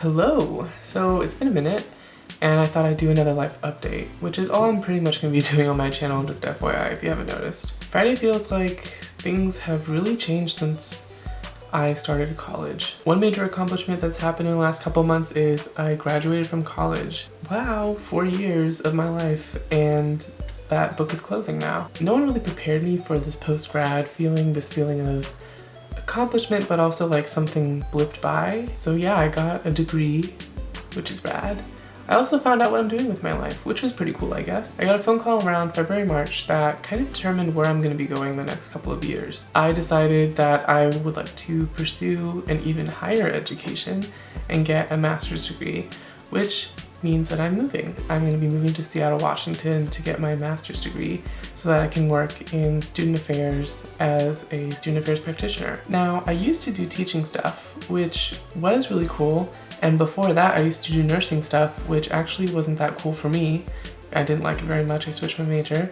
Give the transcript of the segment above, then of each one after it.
Hello! So it's been a minute and I thought I'd do another life update, which is all I'm pretty much gonna be doing on my channel, just FYI if you haven't noticed. Friday feels like things have really changed since I started college. One major accomplishment that's happened in the last couple months is I graduated from college. Wow, 4 years of my life, and that book is closing now. No one really prepared me for this post-grad feeling, this feeling of accomplishment, but also like something blipped by. So yeah, I got a degree, which is rad. I also found out what I'm doing with my life, which was pretty cool, I guess. I got a phone call around February, March that kind of determined where I'm going to be going the next couple of years. I decided that I would like to pursue an even higher education and get a master's degree, which means that I'm moving. I'm going to be moving to Seattle, Washington to get my master's degree so that I can work in student affairs as a student affairs practitioner. Now, I used to do teaching stuff, which was really cool. And before that, I used to do nursing stuff, which actually wasn't that cool for me. I didn't like it very much. I switched my major.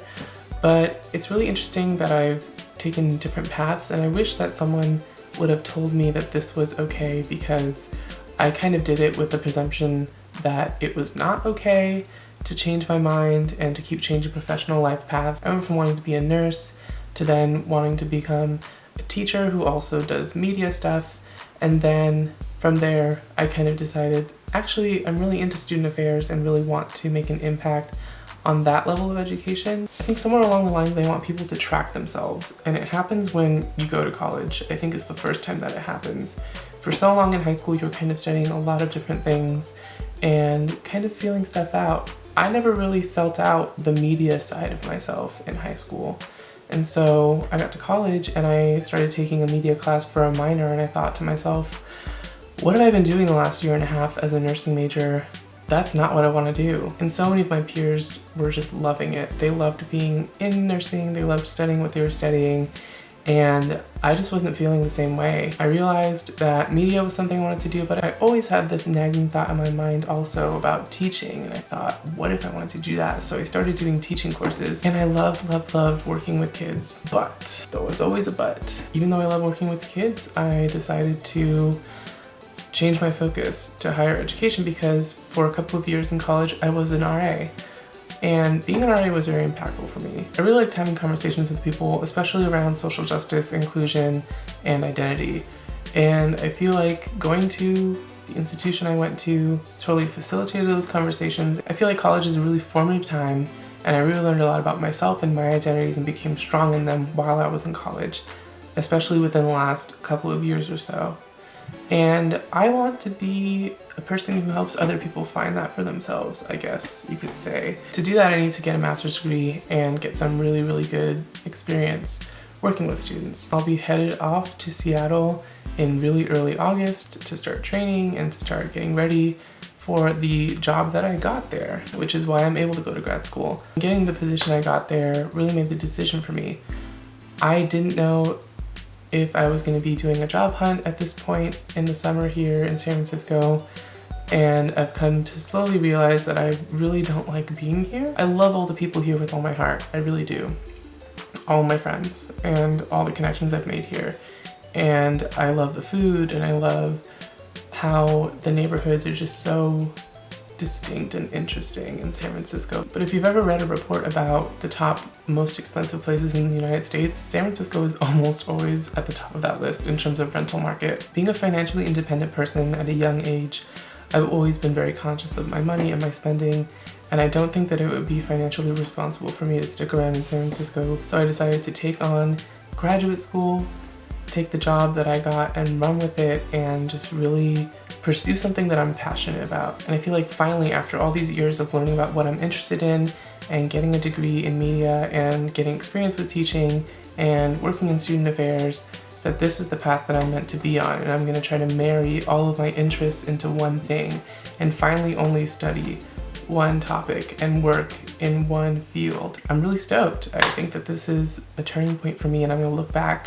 But it's really interesting that I've taken different paths, and I wish that someone would have told me that this was okay, because I kind of did it with the presumption that it was not okay to change my mind and to keep changing professional life paths. I went from wanting to be a nurse to then wanting to become a teacher who also does media stuff. And then from there, I kind of decided, actually, I'm really into student affairs and really want to make an impact on that level of education. I think somewhere along the line, they want people to track themselves. And it happens when you go to college. I think it's the first time that it happens. For so long in high school, you're kind of studying a lot of different things and kind of feeling stuff out. I never really felt out the media side of myself in high school. And so I got to college and I started taking a media class for a minor, and I thought to myself, what have I been doing the last year and a half as a nursing major? That's not what I want to do. And so many of my peers were just loving it. They loved being in nursing, they loved studying what they were studying, and I just wasn't feeling the same way. I realized that media was something I wanted to do, but I always had this nagging thought in my mind also about teaching, and I thought, what if I wanted to do that? So I started doing teaching courses, and I loved working with kids. But, there was always a but. Even though I love working with kids, I decided to change my focus to higher education, because for a couple of years in college, I was an RA. And being an RA was very impactful for me. I really liked having conversations with people, especially around social justice, inclusion, and identity. And I feel like going to the institution I went to totally facilitated those conversations. I feel like college is a really formative time, and I really learned a lot about myself and my identities and became strong in them while I was in college, especially within the last couple of years or so. And I want to be a person who helps other people find that for themselves, I guess you could say. To do that, I need to get a master's degree and get some really good experience working with students. I'll be headed off to Seattle in really early August to start training and to start getting ready for the job that I got there, which is why I'm able to go to grad school. Getting the position I got there really made the decision for me. I didn't know if I was going to be doing a job hunt at this point in the summer here in San Francisco, and I've come to slowly realize that I really don't like being here. I love all the people here with all my heart, I really do. All my friends and all the connections I've made here. And I love the food, and I love how the neighborhoods are just so distinct and interesting in San Francisco. But if you've ever read a report about the top most expensive places in the United States, San Francisco is almost always at the top of that list in terms of rental market. Being a financially independent person at a young age, I've always been very conscious of my money and my spending, and I don't think that it would be financially responsible for me to stick around in San Francisco. So I decided to take on graduate school, take the job that I got and run with it, and just really pursue something that I'm passionate about. And I feel like finally, after all these years of learning about what I'm interested in and getting a degree in media and getting experience with teaching and working in student affairs, that this is the path that I'm meant to be on, and I'm gonna try to marry all of my interests into one thing and finally only study one topic and work in one field. I'm really stoked. I think that this is a turning point for me, and I'm gonna look back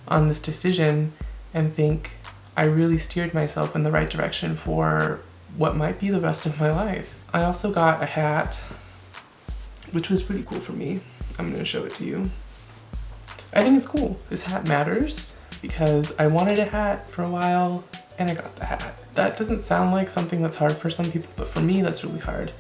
on this decision and think I really steered myself in the right direction for what might be the rest of my life. I also got a hat, which was pretty cool for me. I'm gonna show it to you. I think it's cool. This hat matters because I wanted a hat for a while. and I got the hat. That doesn't sound like something that's hard for some people, but for me, that's really hard.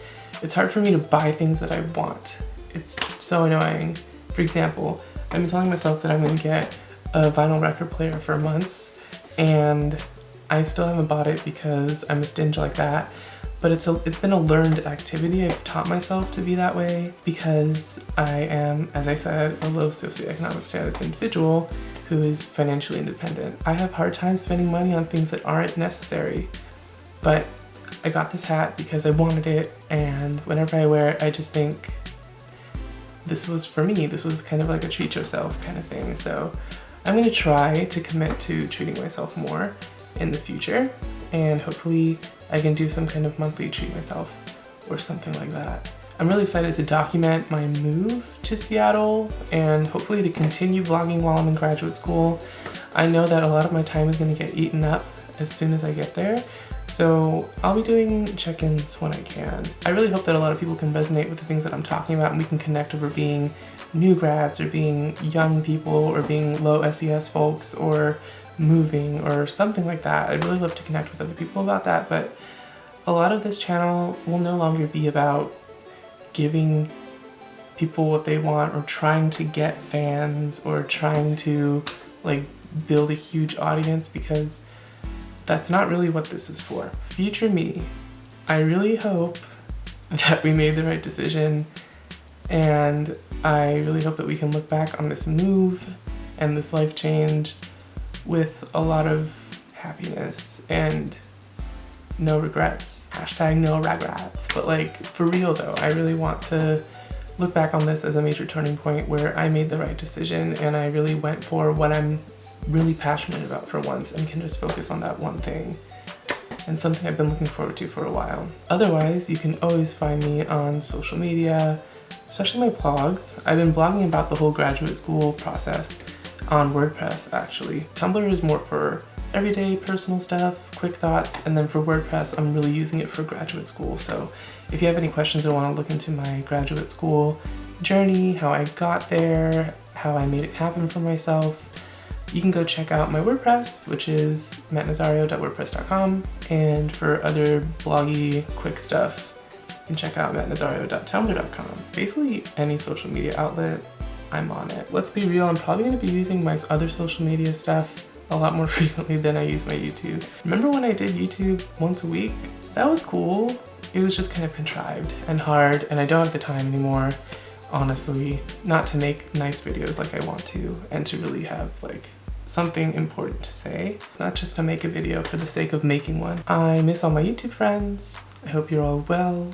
It's hard for me to buy things that I want. It's so annoying. For example, I've been telling myself that I'm gonna get a vinyl record player for months, and I still haven't bought it because I'm a stinge like that. But it's been a learned activity. I've taught myself to be that way because I am, as I said, a low socioeconomic status individual who is financially independent. I have hard time spending money on things that aren't necessary. But I got this hat because I wanted it, and whenever I wear it, I just think this was for me. This was kind of like a treat yourself kind of thing. So I'm gonna try to commit to treating myself more in the future, and hopefully I can do some kind of monthly treat myself or something like that. I'm really excited to document my move to Seattle and hopefully to continue vlogging while I'm in graduate school. I know that a lot of my time is gonna get eaten up as soon as I get there, so I'll be doing check-ins when I can. I really hope that a lot of people can resonate with the things that I'm talking about and we can connect over being new grads or being young people or being low SES folks or moving or something like that. I'd really love to connect with other people about that, but a lot of this channel will no longer be about giving people what they want or trying to get fans or trying to like build a huge audience, because that's not really what this is for. Future me, I really hope that we made the right decision, and I really hope that we can look back on this move and this life change with a lot of happiness and no regrets. Hashtag no regrets. But like, for real though, I really want to look back on this as a major turning point where I made the right decision and I really went for what I'm really passionate about for once and can just focus on that one thing, and something I've been looking forward to for a while. Otherwise, you can always find me on social media, especially my blogs. I've been blogging about the whole graduate school process on WordPress actually. Tumblr is more for everyday personal stuff, quick thoughts, and then for WordPress, I'm really using it for graduate school. So if you have any questions or want to look into my graduate school journey, how I got there, how I made it happen for myself, you can go check out my WordPress, which is mattnazario.wordpress.com, and for other bloggy, quick stuff, you can check out mattnazario.tumblr.com. Basically, any social media outlet, I'm on it. Let's be real, I'm probably going to be using my other social media stuff a lot more frequently than I use my YouTube. Remember when I did YouTube once a week? That was cool. It was just kind of contrived and hard, and I don't have the time anymore, honestly, not to make nice videos like I want to, and to really have like something important to say. It's not just to make a video for the sake of making one. I miss all my YouTube friends. I hope you're all well.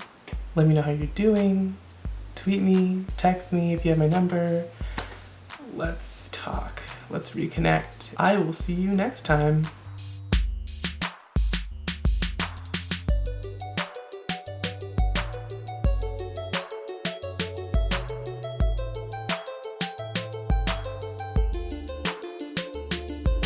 Let me know how you're doing. Tweet me, text me if you have my number. Let's talk. Let's reconnect. I will see you next time.